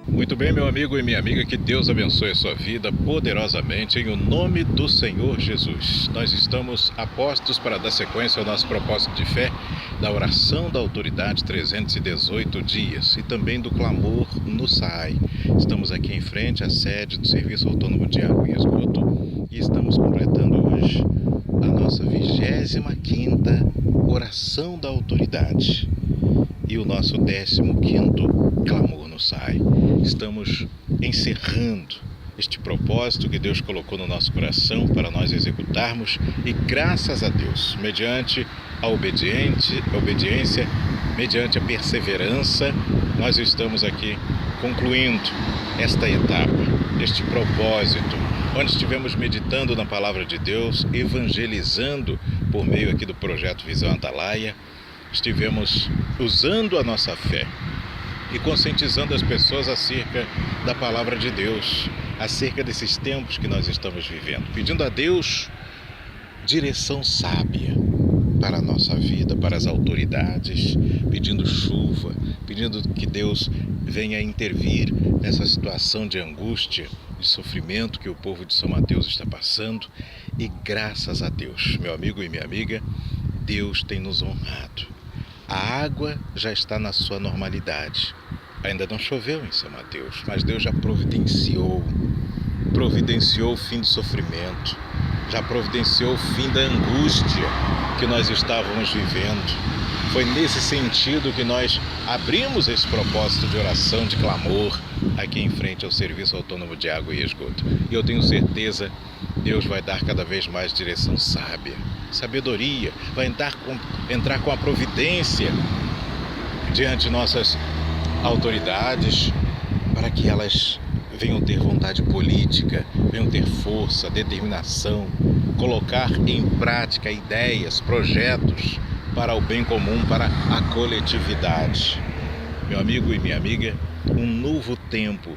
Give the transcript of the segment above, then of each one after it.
Muito bem, meu amigo e minha amiga, que Deus abençoe a sua vida poderosamente em o nome do Senhor Jesus. Nós estamos apostos para dar sequência ao nosso propósito de fé da oração da autoridade 318 dias e também do clamor no SAAI. Estamos aqui em frente à sede do Serviço Autônomo de Água e Esgoto e estamos completando hoje a nossa 25ª oração da autoridade e o nosso 15º clamor no SAAI. Estamos encerrando este propósito que Deus colocou no nosso coração para nós executarmos e graças a Deus, mediante a obediência, mediante a perseverança, nós estamos aqui concluindo esta etapa, este propósito, onde estivemos meditando na palavra de Deus, evangelizando por meio aqui do projeto Visão Atalaia, estivemos usando a nossa fé e conscientizando as pessoas acerca da palavra de Deus, acerca desses tempos que nós estamos vivendo, pedindo a Deus direção sábia para a nossa vida, para as autoridades, pedindo chuva, pedindo que Deus venha intervir nessa situação de angústia, de sofrimento que o povo de São Mateus está passando. E graças a Deus, meu amigo e minha amiga, Deus tem nos honrado. A água já está na sua normalidade. Ainda não choveu em São Mateus, mas Deus já providenciou o fim do sofrimento, já providenciou o fim da angústia que nós estávamos vivendo. Foi nesse sentido que nós abrimos esse propósito de oração, de clamor, aqui em frente ao Serviço Autônomo de Água e Esgoto. E eu tenho certeza que Deus vai dar cada vez mais direção sábia, sabedoria, vai entrar com a providência diante de nossas autoridades para que elas venham ter vontade política, venham ter força, determinação, colocar em prática ideias, projetos para o bem comum, para a coletividade. Meu amigo e minha amiga, um novo tempo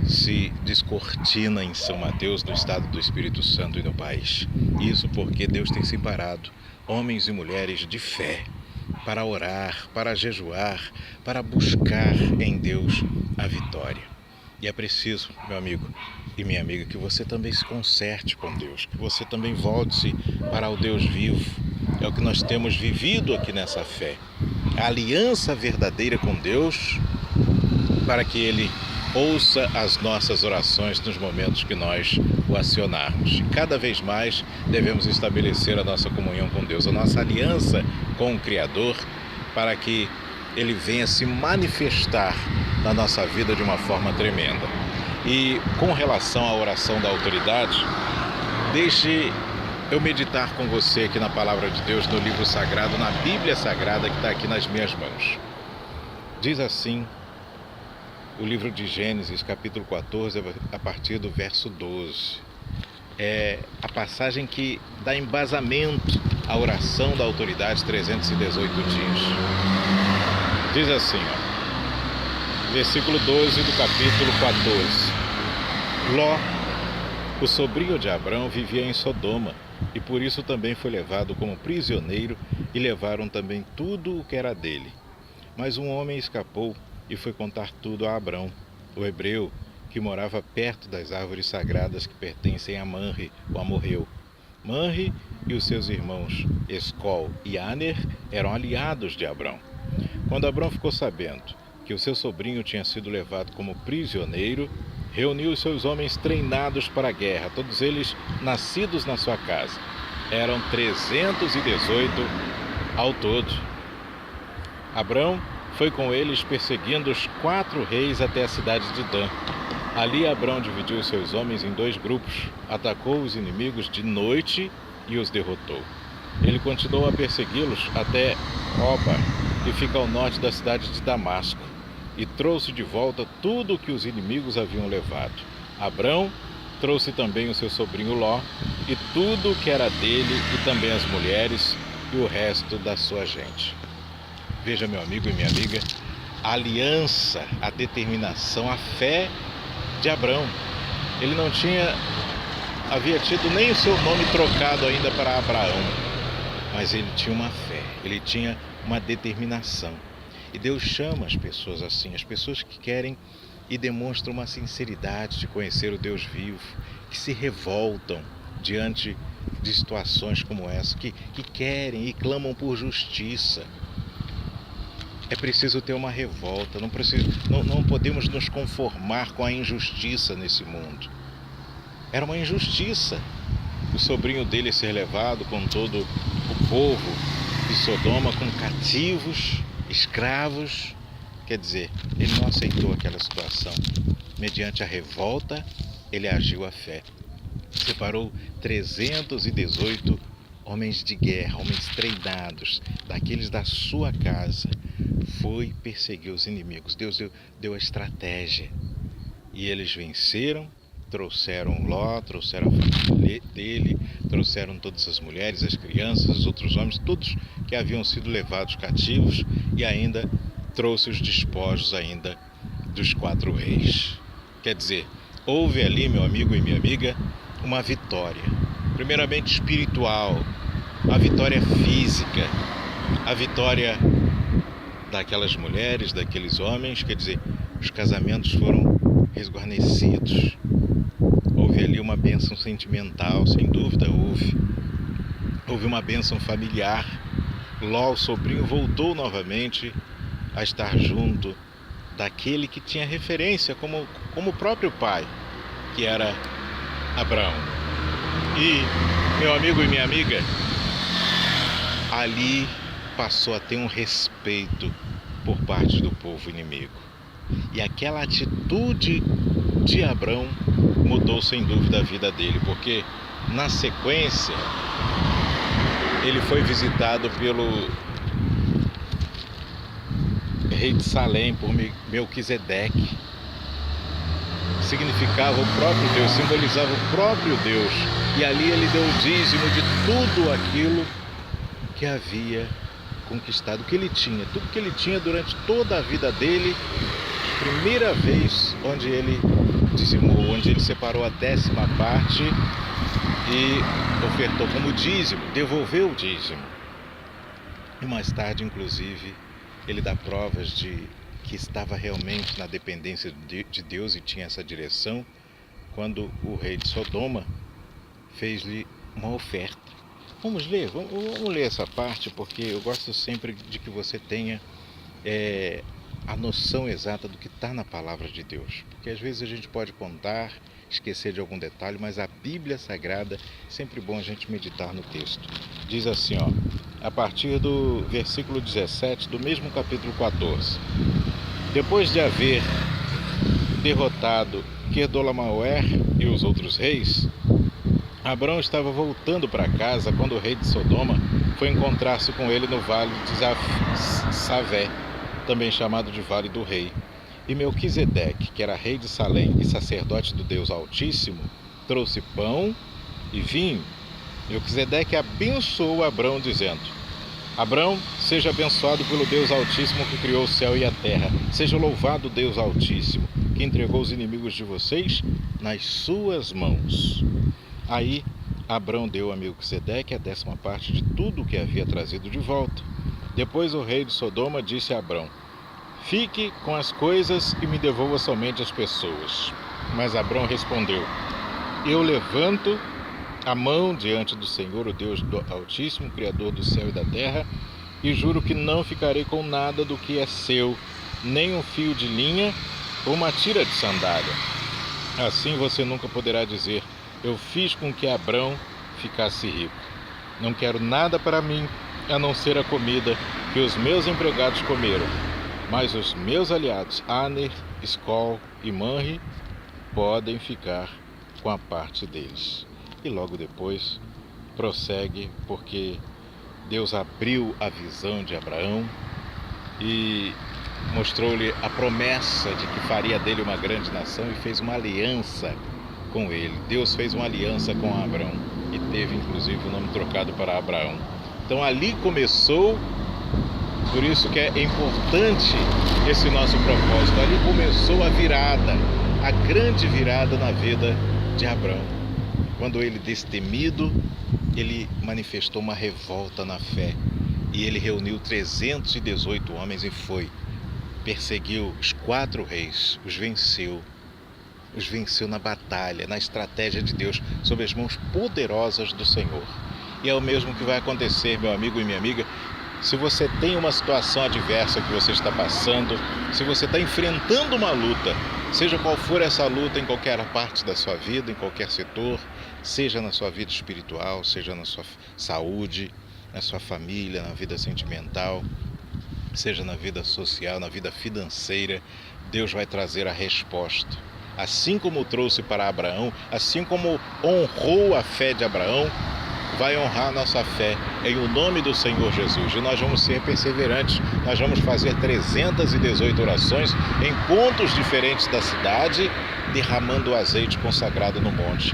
se descortina em São Mateus, no estado do Espírito Santo e no país. Isso porque Deus tem separado homens e mulheres de fé para orar, para jejuar, para buscar em Deus a vitória. E é preciso, meu amigo e minha amiga, que você também se conserte com Deus, que você também volte-se para o Deus vivo. É o que nós temos vivido aqui nessa fé. A aliança verdadeira com Deus, para que Ele ouça as nossas orações nos momentos que nós o acionarmos. E cada vez mais devemos estabelecer a nossa comunhão com Deus, a nossa aliança com o Criador, para que Ele venha se manifestar na nossa vida de uma forma tremenda. E com relação à oração da autoridade, deixe eu meditar com você aqui na Palavra de Deus, no livro sagrado, na Bíblia Sagrada que está aqui nas minhas mãos. Diz assim o livro de Gênesis, capítulo 14, a partir do verso 12. É a passagem que dá embasamento à oração da autoridade 318 dias. Diz assim, versículo 12 do capítulo 14. Ló, o sobrinho de Abrão, vivia em Sodoma, e por isso também foi levado como prisioneiro, e levaram também tudo o que era dele. Mas um homem escapou e foi contar tudo a Abrão, o hebreu, que morava perto das árvores sagradas que pertencem a Manre, o amorreu. Manre e os seus irmãos Escol e Aner eram aliados de Abrão. Quando Abrão ficou sabendo que o seu sobrinho tinha sido levado como prisioneiro, reuniu os seus homens treinados para a guerra, todos eles nascidos na sua casa. Eram 318 ao todo. Abrão foi com eles perseguindo os 4 reis até a cidade de Dan. Ali Abrão dividiu os seus homens em 2 grupos, atacou os inimigos de noite e os derrotou. Ele continuou a persegui-los até Hoba, que fica ao norte da cidade de Damasco, e trouxe de volta tudo o que os inimigos haviam levado. Abrão trouxe também o seu sobrinho Ló, e tudo o que era dele, e também as mulheres e o resto da sua gente. Veja, meu amigo e minha amiga, a aliança, a determinação, a fé de Abrão. Ele não havia tido nem o seu nome trocado ainda para Abraão, mas ele tinha uma fé, ele tinha uma determinação. E Deus chama as pessoas assim, as pessoas que querem e demonstram uma sinceridade de conhecer o Deus vivo, que se revoltam diante de situações como essa, que querem e clamam por justiça. É preciso ter uma revolta, não podemos nos conformar com a injustiça nesse mundo. Era uma injustiça o sobrinho dele ser levado com todo o povo de Sodoma como cativos, escravos. Quer dizer, ele não aceitou aquela situação. Mediante a revolta, ele agiu à fé. Separou 318 homens de guerra, homens treinados, daqueles da sua casa. Foi perseguir os inimigos. Deus deu a estratégia. E eles venceram, trouxeram Ló, trouxeram a família dele, trouxeram todas as mulheres, as crianças, os outros homens, todos que haviam sido levados cativos, e ainda trouxe os despojos ainda dos 4 reis. Quer dizer, houve ali, meu amigo e minha amiga, uma vitória, primeiramente espiritual, a vitória física, a vitória daquelas mulheres, daqueles homens. Quer dizer, os casamentos foram resguarnecidos. Houve ali uma bênção sentimental, sem dúvida houve. Houve uma bênção familiar. Ló, o sobrinho, voltou novamente a estar junto daquele que tinha referência como o próprio pai, que era Abraão. E, meu amigo e minha amiga, ali passou a ter um respeito por parte do povo inimigo. E aquela atitude de Abraão mudou sem dúvida a vida dele, porque na sequência ele foi visitado pelo rei de Salém, por Melquisedeque. Significava o próprio Deus, simbolizava o próprio Deus. E ali ele deu o dízimo de tudo aquilo que havia conquistado, que ele tinha, tudo que ele tinha durante toda a vida dele. Primeira vez onde ele dizimou, onde ele separou a 10ª parte e ofertou como dízimo, devolveu o dízimo. E mais tarde, inclusive, ele dá provas de que estava realmente na dependência de Deus e tinha essa direção, quando o rei de Sodoma fez-lhe uma oferta. Vamos ler essa parte, porque eu gosto sempre de que você tenha a noção exata do que está na palavra de Deus. Porque às vezes a gente pode contar, esquecer de algum detalhe, mas a Bíblia Sagrada, é sempre bom a gente meditar no texto. Diz assim, a partir do versículo 17 do mesmo capítulo 14. Depois de haver derrotado Quedorlaomer e os outros reis, Abraão estava voltando para casa quando o rei de Sodoma foi encontrar-se com ele no vale de Savé, também chamado de Vale do Rei. E Melquisedeque, que era rei de Salém e sacerdote do Deus Altíssimo, trouxe pão e vinho. Melquisedeque abençoou Abraão, dizendo: Abraão, seja abençoado pelo Deus Altíssimo que criou o céu e a terra. Seja louvado o Deus Altíssimo, que entregou os inimigos de vocês nas suas mãos. Aí Abraão deu a Melquisedeque a 10ª parte de tudo o que havia trazido de volta. Depois o rei de Sodoma disse a Abraão: Fique com as coisas e me devolva somente as pessoas. Mas Abraão respondeu: Eu levanto a mão diante do Senhor, o Deus do Altíssimo, Criador do céu e da terra, e juro que não ficarei com nada do que é seu, nem um fio de linha ou uma tira de sandália. Assim você nunca poderá dizer: Eu fiz com que Abraão ficasse rico. Não quero nada para mim, a não ser a comida que os meus empregados comeram. Mas os meus aliados, Aner, Escol e Manre, podem ficar com a parte deles. E logo depois prossegue, porque Deus abriu a visão de Abraão e mostrou-lhe a promessa de que faria dele uma grande nação e fez uma aliança com ele. Deus fez uma aliança com Abraão e teve inclusive o nome trocado para Abraão. Então ali começou, por isso que é importante esse nosso propósito, ali começou a virada, a grande virada na vida de Abraão. Quando ele, destemido, ele manifestou uma revolta na fé e ele reuniu 318 homens e foi perseguiu os 4 reis, os venceu na batalha, na estratégia de Deus, sob as mãos poderosas do Senhor. E é o mesmo que vai acontecer, meu amigo e minha amiga, se você tem uma situação adversa que você está passando, se você está enfrentando uma luta, seja qual for essa luta em qualquer parte da sua vida, em qualquer setor, seja na sua vida espiritual, seja na sua saúde, na sua família, na vida sentimental, seja na vida social, na vida financeira, Deus vai trazer a resposta. Assim como trouxe para Abraão, assim como honrou a fé de Abraão, vai honrar a nossa fé em o nome do Senhor Jesus. E nós vamos ser perseverantes, nós vamos fazer 318 orações em pontos diferentes da cidade, derramando o azeite consagrado no monte,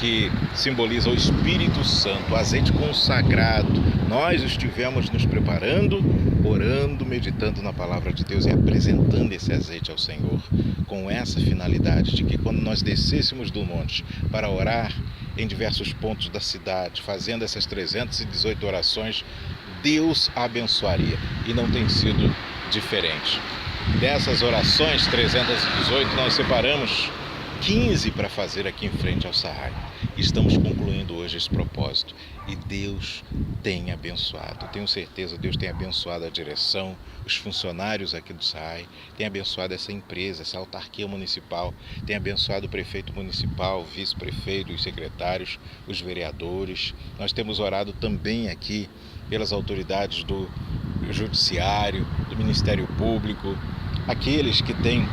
que simboliza o Espírito Santo, o azeite consagrado. Nós estivemos nos preparando, orando, meditando na palavra de Deus e apresentando esse azeite ao Senhor, com essa finalidade de que quando nós descêssemos do monte para orar em diversos pontos da cidade, fazendo essas 318 orações, Deus abençoaria, e não tem sido diferente. Dessas orações, 318, nós separamos 15 para fazer aqui em frente ao SAAI. Estamos concluindo hoje esse propósito e Deus tem abençoado. Tenho certeza, Deus tem abençoado a direção, os funcionários aqui do SAAI, tem abençoado essa empresa, essa autarquia municipal, tem abençoado o prefeito municipal, o vice-prefeito, os secretários, os vereadores. Nós temos orado também aqui pelas autoridades do Judiciário, do Ministério Público, aqueles que têm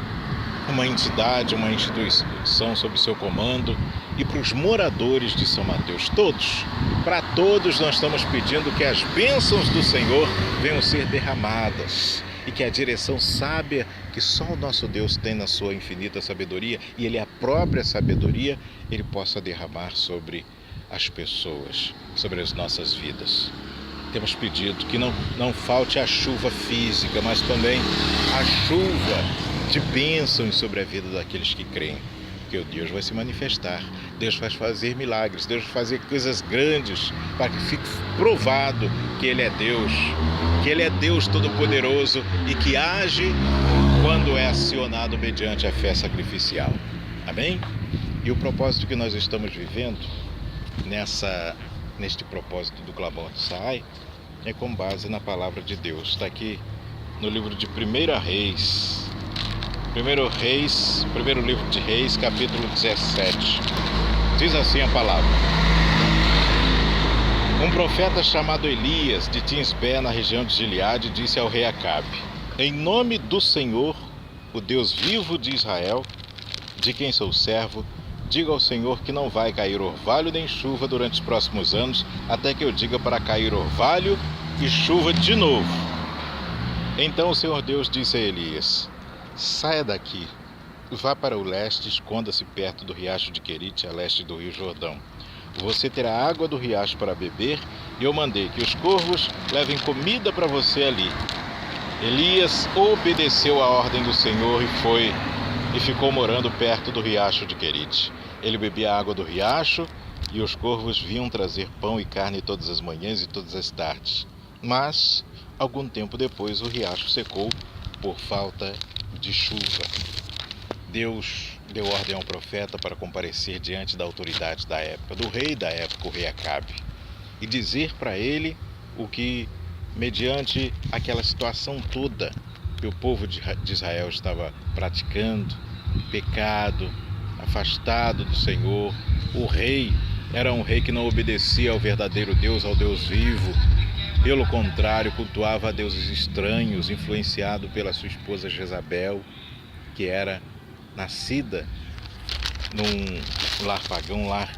uma entidade, uma instituição sob seu comando, e para os moradores de São Mateus, todos, para todos nós estamos pedindo que as bênçãos do Senhor venham ser derramadas e que a direção sábia que só o nosso Deus tem na sua infinita sabedoria, e Ele é a própria sabedoria, Ele possa derramar sobre as pessoas, sobre as nossas vidas. Temos pedido que não falte a chuva física, mas também a chuva de bênçãos sobre a vida daqueles que creem, porque o Deus vai se manifestar, Deus vai fazer milagres, Deus vai fazer coisas grandes para que fique provado que Ele é Deus Todo-Poderoso e que age quando é acionado mediante a fé sacrificial. Amém? E o propósito que nós estamos vivendo neste propósito do Clamor do SAAI é com base na palavra de Deus. Está aqui no livro de 1 Reis, primeiro livro de Reis, capítulo 17. Diz assim a palavra: Um profeta chamado Elias, de Tisbé, na região de Gileade, disse ao rei Acabe: Em nome do Senhor, o Deus vivo de Israel, de quem sou servo, diga ao Senhor que não vai cair orvalho nem chuva durante os próximos anos, até que eu diga para cair orvalho e chuva de novo. Então o Senhor Deus disse a Elias: Saia daqui, vá para o leste, esconda-se perto do riacho de Querite, a leste do rio Jordão. Você terá água do riacho para beber, e eu mandei que os corvos levem comida para você ali. Elias obedeceu à ordem do Senhor e foi, e ficou morando perto do riacho de Querite. Ele bebia a água do riacho, e os corvos vinham trazer pão e carne todas as manhãs e todas as tardes. Mas, algum tempo depois, o riacho secou por falta de chuva. Deus deu ordem ao profeta para comparecer diante da autoridade da época, do rei da época, o rei Acabe, e dizer para ele o que, mediante aquela situação toda que o povo de Israel estava praticando, pecado, afastado do Senhor, o rei era um rei que não obedecia ao verdadeiro Deus, ao Deus vivo. Pelo contrário, cultuava a deuses estranhos, influenciado pela sua esposa Jezabel, que era nascida num lar pagão, um lar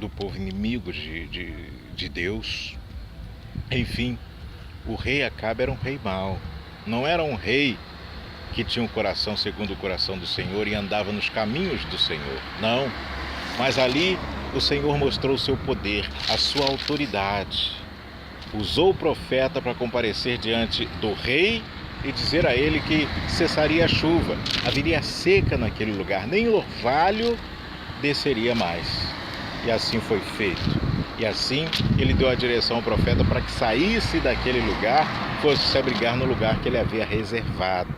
do povo inimigo de Deus. Enfim, o rei Acabe era um rei mau, não era um rei que tinha um coração segundo o coração do Senhor e andava nos caminhos do Senhor, não. Mas ali o Senhor mostrou o seu poder, a sua autoridade. Usou o profeta para comparecer diante do rei e dizer a ele que cessaria a chuva, haveria seca naquele lugar, nem orvalho desceria mais. E assim foi feito. E assim ele deu a direção ao profeta para que saísse daquele lugar, fosse se abrigar no lugar que ele havia reservado.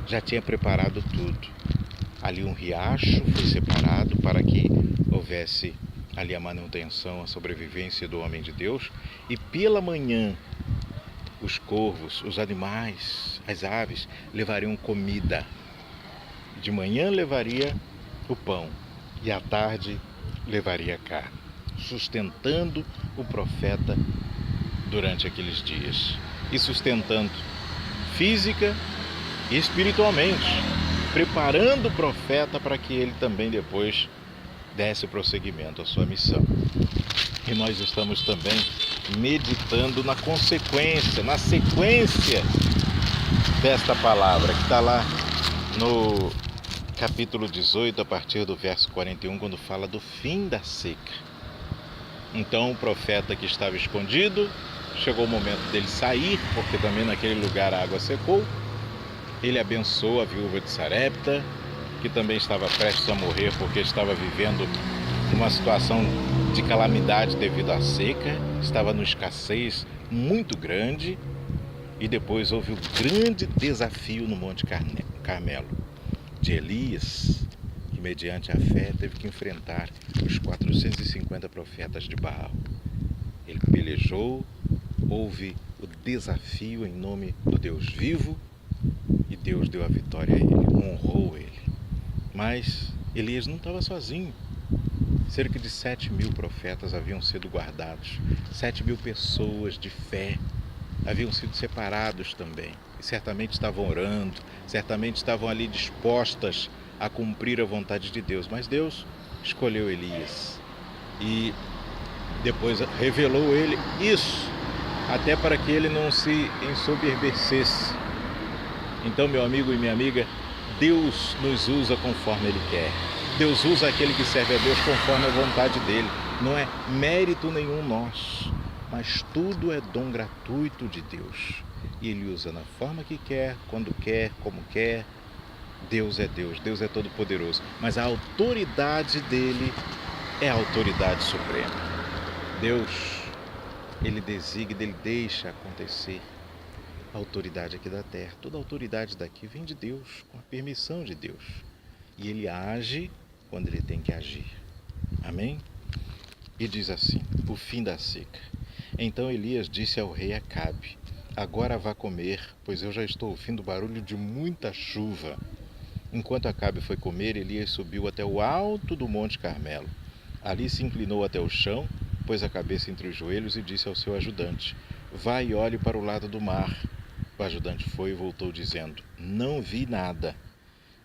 Já tinha preparado tudo. Ali um riacho foi separado para que houvesse ali a manutenção, a sobrevivência do homem de Deus. E pela manhã, os corvos, os animais, as aves levariam comida. De manhã levaria o pão e à tarde levaria a carne, sustentando o profeta durante aqueles dias e sustentando física e espiritualmente, preparando o profeta para que ele também depois desse prosseguimento à sua missão. E nós estamos também meditando na sequência desta palavra, que está lá no capítulo 18, a partir do verso 41, quando fala do fim da seca. Então o profeta que estava escondido, chegou o momento dele sair, porque também naquele lugar a água secou. Ele abençoou a viúva de Sarepta, que também estava prestes a morrer porque estava vivendo uma situação de calamidade devido à seca, estava numa escassez muito grande. E depois houve o grande desafio no Monte Carmelo, de Elias, que mediante a fé teve que enfrentar os 450 profetas de Baal. Ele pelejou, houve o desafio em nome do Deus vivo e Deus deu a vitória a ele, honrou ele. Mas Elias não estava sozinho. Cerca de 7.000 profetas haviam sido guardados, 7.000 pessoas de fé haviam sido separados também. E certamente estavam orando, certamente estavam ali dispostas a cumprir a vontade de Deus. Mas Deus escolheu Elias e depois revelou ele isso, até para que ele não se ensoberbecesse. Então, meu amigo e minha amiga, Deus nos usa conforme Ele quer. Deus usa aquele que serve a Deus conforme a vontade dEle. Não é mérito nenhum nosso, mas tudo é dom gratuito de Deus. E Ele usa na forma que quer, quando quer, como quer. Deus é Deus, Deus é todo-poderoso. Mas a autoridade dEle é a autoridade suprema. Deus, Ele designa, Ele deixa acontecer a autoridade aqui da terra. Toda a autoridade daqui vem de Deus, com a permissão de Deus. E Ele age quando Ele tem que agir. Amém? E diz assim, o fim da seca. Então Elias disse ao rei Acabe: agora vá comer, pois eu já estou ouvindo o barulho de muita chuva. Enquanto Acabe foi comer, Elias subiu até o alto do Monte Carmelo. Ali se inclinou até o chão, pôs a cabeça entre os joelhos e disse ao seu ajudante: vá e olhe para o lado do mar. O ajudante foi e voltou dizendo: não vi nada.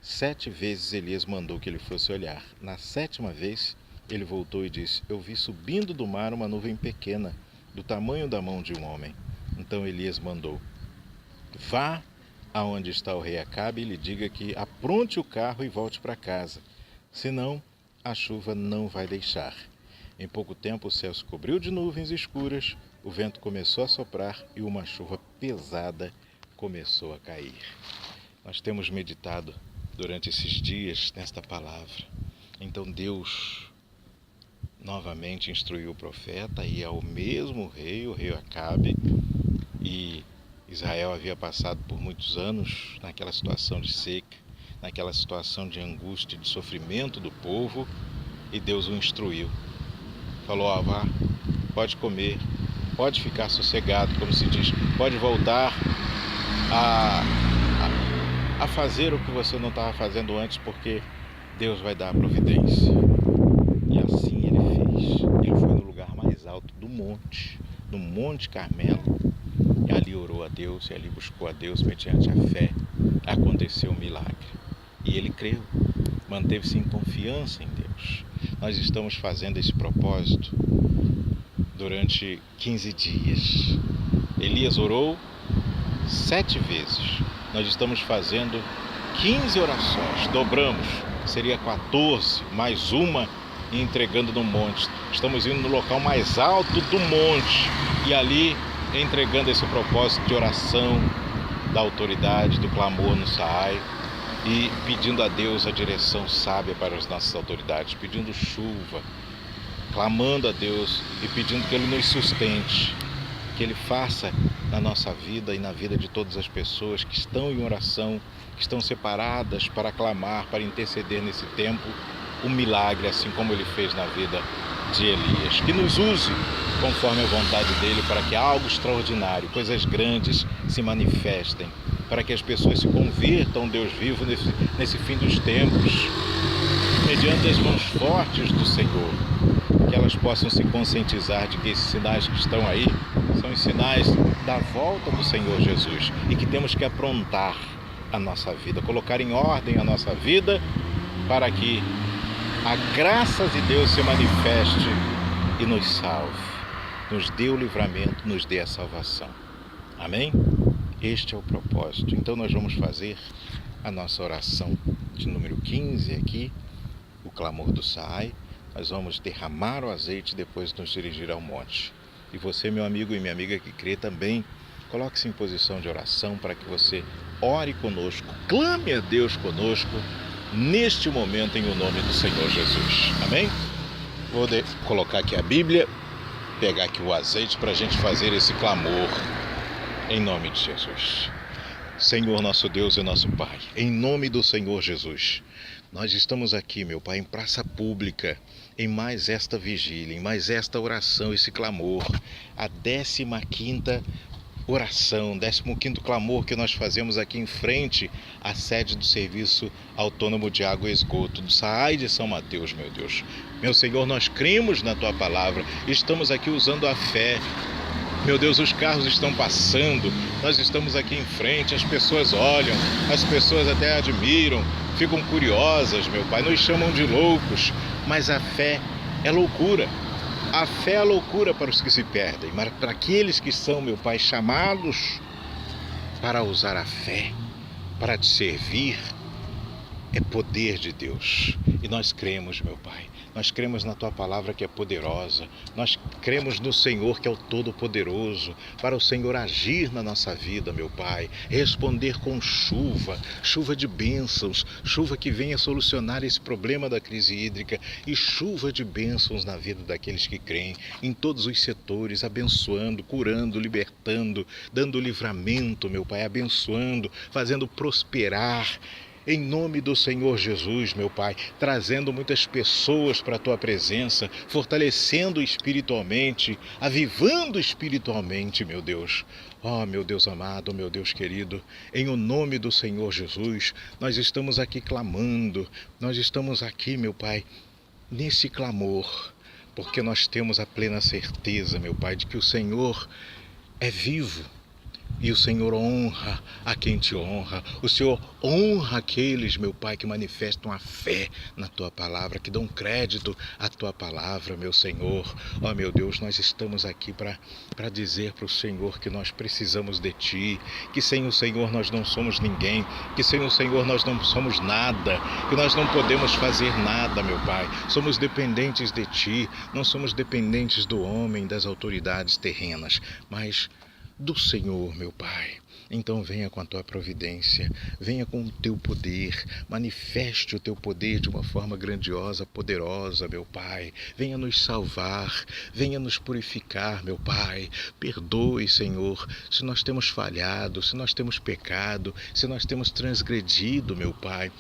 7 vezes Elias mandou que ele fosse olhar. Na 7ª vez, ele voltou e disse: eu vi subindo do mar uma nuvem pequena, do tamanho da mão de um homem. Então Elias mandou: vá aonde está o rei Acabe e lhe diga que apronte o carro e volte para casa. Senão, a chuva não vai deixar. Em pouco tempo o céu se cobriu de nuvens escuras, o vento começou a soprar e uma chuva pesada começou a cair. Nós temos meditado durante esses dias nesta palavra. Então Deus novamente instruiu o profeta e ao mesmo rei, o rei Acabe, e Israel havia passado por muitos anos naquela situação de seca, naquela situação de angústia, de sofrimento do povo, e Deus o instruiu. Falou: vá, pode comer, pode ficar sossegado, como se diz, pode voltar a fazer o que você não estava fazendo antes, porque Deus vai dar a providência. E assim ele fez. Ele foi no lugar mais alto do monte, no Monte Carmelo, e ali orou a Deus, e ali buscou a Deus mediante a fé. Aconteceu um milagre. E ele creu, manteve-se em confiança em Deus. Nós estamos fazendo esse propósito durante 15 dias. Elias orou 7 vezes. Nós estamos fazendo 15 orações, dobramos, seria 14, mais uma, e entregando no monte. Estamos indo no local mais alto do monte e ali entregando esse propósito de oração, da autoridade, do clamor no Saai, e pedindo a Deus a direção sábia para as nossas autoridades, pedindo chuva, clamando a Deus e pedindo que Ele nos sustente, que Ele faça na nossa vida e na vida de todas as pessoas que estão em oração, que estão separadas para clamar, para interceder nesse tempo, um milagre, assim como Ele fez na vida de Elias. Que nos use conforme a vontade dEle para que algo extraordinário, coisas grandes se manifestem, para que as pessoas se convertam, Deus vivo, nesse fim dos tempos, mediante as mãos fortes do Senhor, que elas possam se conscientizar de que esses sinais que estão aí são os sinais da volta do Senhor Jesus e que temos que aprontar a nossa vida, colocar em ordem a nossa vida para que a graça de Deus se manifeste e nos salve, nos dê o livramento, nos dê a salvação. Amém? Este é o propósito. Então nós vamos fazer a nossa oração de número 15 aqui, o clamor do Saai. Nós vamos derramar o azeite e depois nos dirigir ao monte. E você, meu amigo e minha amiga que crê também, coloque-se em posição de oração para que você ore conosco, clame a Deus conosco, neste momento, em o nome do Senhor Jesus. Amém? Vou colocar aqui a Bíblia, pegar aqui o azeite para a gente fazer esse clamor, em nome de Jesus. Senhor nosso Deus e nosso Pai, em nome do Senhor Jesus, nós estamos aqui, meu Pai, em praça pública, em mais esta vigília, em mais esta oração, esse clamor, a 15ª oração, 15º clamor que nós fazemos aqui em frente à sede do Serviço Autônomo de Água e Esgoto, do Saai de São Mateus, meu Deus. Meu Senhor, nós cremos na Tua Palavra, estamos aqui usando a fé. Meu Deus, os carros estão passando, nós estamos aqui em frente, as pessoas olham, as pessoas até admiram, ficam curiosas, meu Pai, nos chamam de loucos, mas a fé é loucura. A fé é loucura para os que se perdem, mas para aqueles que são, meu Pai, chamados para usar a fé, para te servir, é poder de Deus. E nós cremos, meu Pai, nós cremos na Tua Palavra que é poderosa, nós cremos no Senhor que é o Todo-Poderoso, para o Senhor agir na nossa vida, meu Pai, responder com chuva, chuva de bênçãos, chuva que venha solucionar esse problema da crise hídrica e chuva de bênçãos na vida daqueles que creem, em todos os setores, abençoando, curando, libertando, dando livramento, meu Pai, abençoando, fazendo prosperar, em nome do Senhor Jesus, meu Pai, trazendo muitas pessoas para a Tua presença, fortalecendo espiritualmente, avivando espiritualmente, meu Deus. Oh, meu Deus amado, meu Deus querido, em o nome do Senhor Jesus, nós estamos aqui clamando, nós estamos aqui, meu Pai, nesse clamor, porque nós temos a plena certeza, meu Pai, de que o Senhor é vivo. E o Senhor honra a quem te honra. O Senhor honra aqueles, meu Pai, que manifestam a fé na Tua Palavra, que dão crédito à Tua Palavra, meu Senhor. Ó, meu Deus, nós estamos aqui para dizer para o Senhor que nós precisamos de Ti, que sem o Senhor nós não somos ninguém, que sem o Senhor nós não somos nada, que nós não podemos fazer nada, meu Pai. Somos dependentes de Ti, não somos dependentes do homem, das autoridades terrenas, mas do Senhor, meu Pai. Então venha com a Tua providência, venha com o Teu poder, manifeste o Teu poder de uma forma grandiosa, poderosa, meu Pai. Venha nos salvar, venha nos purificar, meu Pai. Perdoe, Senhor, se nós temos falhado, se nós temos pecado, se nós temos transgredido, meu Pai,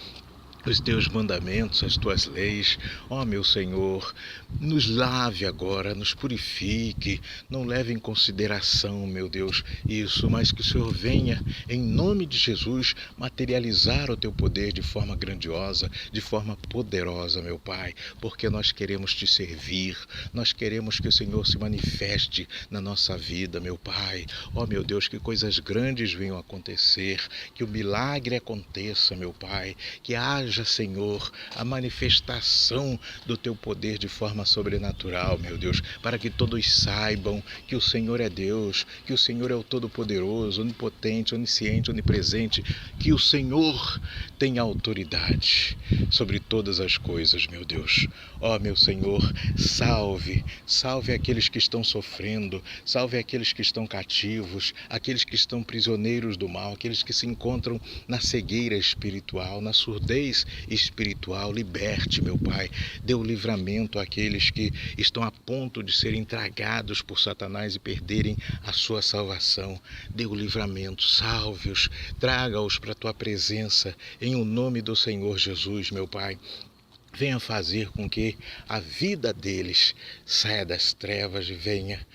os Teus mandamentos, as Tuas leis. Ó, meu Senhor, nos lave agora, nos purifique, não leve em consideração, meu Deus, isso, mas que o Senhor venha, em nome de Jesus, materializar o Teu poder de forma grandiosa, de forma poderosa, meu Pai, porque nós queremos Te servir, nós queremos que o Senhor se manifeste na nossa vida, meu Pai. Ó, meu Deus, que coisas grandes venham acontecer, que o milagre aconteça, meu Pai, que haja, Senhor, a manifestação do Teu poder de forma sobrenatural, meu Deus, para que todos saibam que o Senhor é Deus, que o Senhor é o Todo-Poderoso, onipotente, onisciente, onipresente, que o Senhor tem autoridade sobre todas as coisas, meu Deus. Ó, meu Senhor, salve aqueles que estão sofrendo, salve aqueles que estão cativos, aqueles que estão prisioneiros do mal, aqueles que se encontram na cegueira espiritual, na surdez espiritual. Liberte, meu Pai, dê o livramento àqueles que estão a ponto de serem tragados por Satanás e perderem a sua salvação. Dê o livramento, salve-os, traga-os para a tua presença, em o nome do Senhor Jesus, meu Pai. Venha fazer com que a vida deles saia das trevas e venha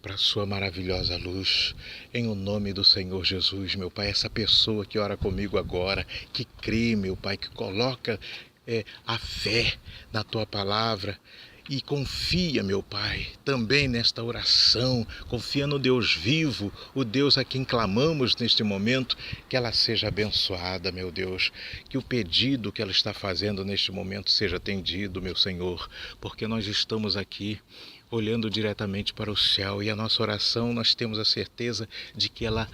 para a sua maravilhosa luz. Em o nome do Senhor Jesus, meu Pai, essa pessoa que ora comigo agora, que crê, meu Pai, que coloca a fé na tua palavra, e confia, meu Pai, também nesta oração, confia no Deus vivo, o Deus a quem clamamos neste momento, que ela seja abençoada, meu Deus, que o pedido que ela está fazendo neste momento seja atendido, meu Senhor, porque nós estamos aqui olhando diretamente para o céu, e a nossa oração, nós temos a certeza de que ela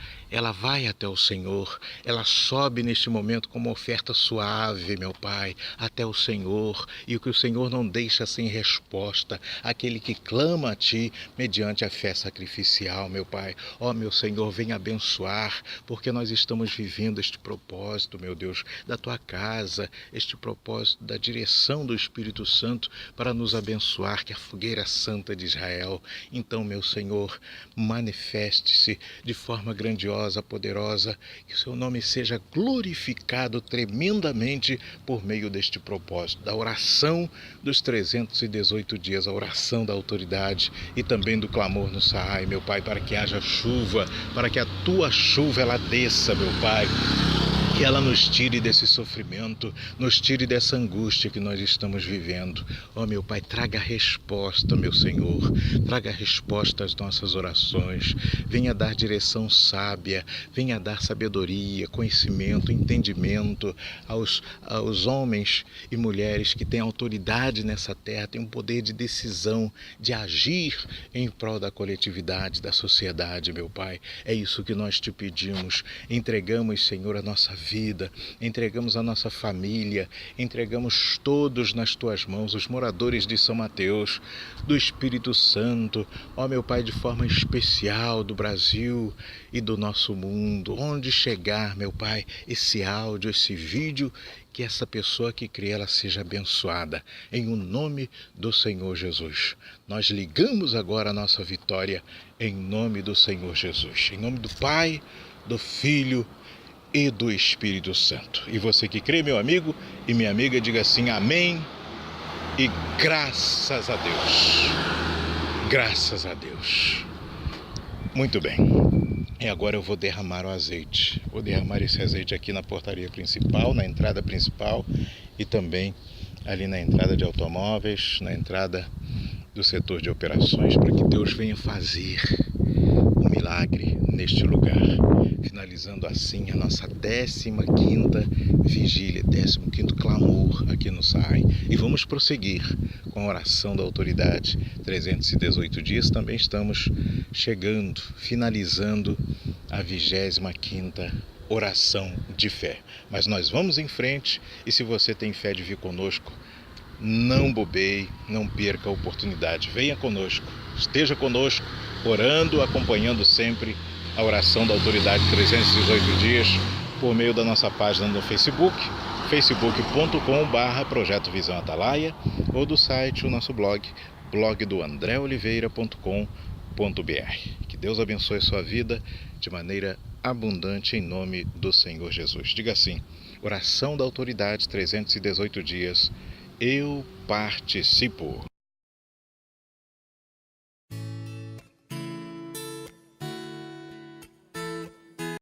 vai até o Senhor, ela sobe neste momento como oferta suave, meu Pai, até o Senhor, e o que o Senhor não deixa sem resposta, aquele que clama a Ti mediante a fé sacrificial, meu Pai. Ó, meu Senhor, venha abençoar, porque nós estamos vivendo este propósito, meu Deus, da Tua casa, este propósito da direção do Espírito Santo para nos abençoar, que a fogueira santa de Israel. Então, meu Senhor, manifeste-se de forma grandiosa, poderosa, que o seu nome seja glorificado tremendamente por meio deste propósito, da oração dos 318 dias, a oração da autoridade e também do clamor no Saai, meu Pai, para que haja chuva, para que a tua chuva ela desça, meu Pai, que ela nos tire desse sofrimento, nos tire dessa angústia que nós estamos vivendo. Ó, meu Pai, traga resposta, meu Senhor, traga resposta às nossas orações, venha dar direção sábia, venha dar sabedoria, conhecimento, entendimento aos homens e mulheres que têm autoridade nessa terra, têm um poder de decisão, de agir em prol da coletividade, da sociedade, meu Pai. É isso que nós te pedimos. Entregamos, Senhor, a nossa vida, entregamos a nossa família, entregamos todos nas tuas mãos, os moradores de São Mateus, do Espírito Santo, ó meu Pai, de forma especial do Brasil e do nosso mundo, onde chegar, meu Pai, esse áudio, esse vídeo, que essa pessoa que crê, ela seja abençoada, em o nome do Senhor Jesus. Nós ligamos agora a nossa vitória, em nome do Senhor Jesus, em nome do Pai, do Filho e do Espírito Santo. E você que crê, meu amigo e minha amiga, diga assim, amém e graças a Deus. Graças a Deus. Muito bem. E agora eu vou derramar o azeite. Vou derramar esse azeite aqui na portaria principal, na entrada principal e também ali na entrada de automóveis, na entrada do setor de operações, para que Deus venha fazer um milagre neste lugar. Finalizando assim a nossa 15ª vigília, 15º clamor aqui no Saai. E vamos prosseguir com a oração da autoridade, 318 dias. Também estamos chegando, finalizando a 25ª oração de fé. Mas nós vamos em frente, e se você tem fé de vir conosco, não bobeie, não perca a oportunidade. Venha conosco, esteja conosco, orando, acompanhando sempre a oração da autoridade 318 dias por meio da nossa página no Facebook, facebook.com/Projeto Visão Atalaia, ou do site, o nosso blog, blogdoandreoliveira.com.br. Que Deus abençoe sua vida de maneira abundante em nome do Senhor Jesus. Diga assim, oração da autoridade 318 dias, eu participo.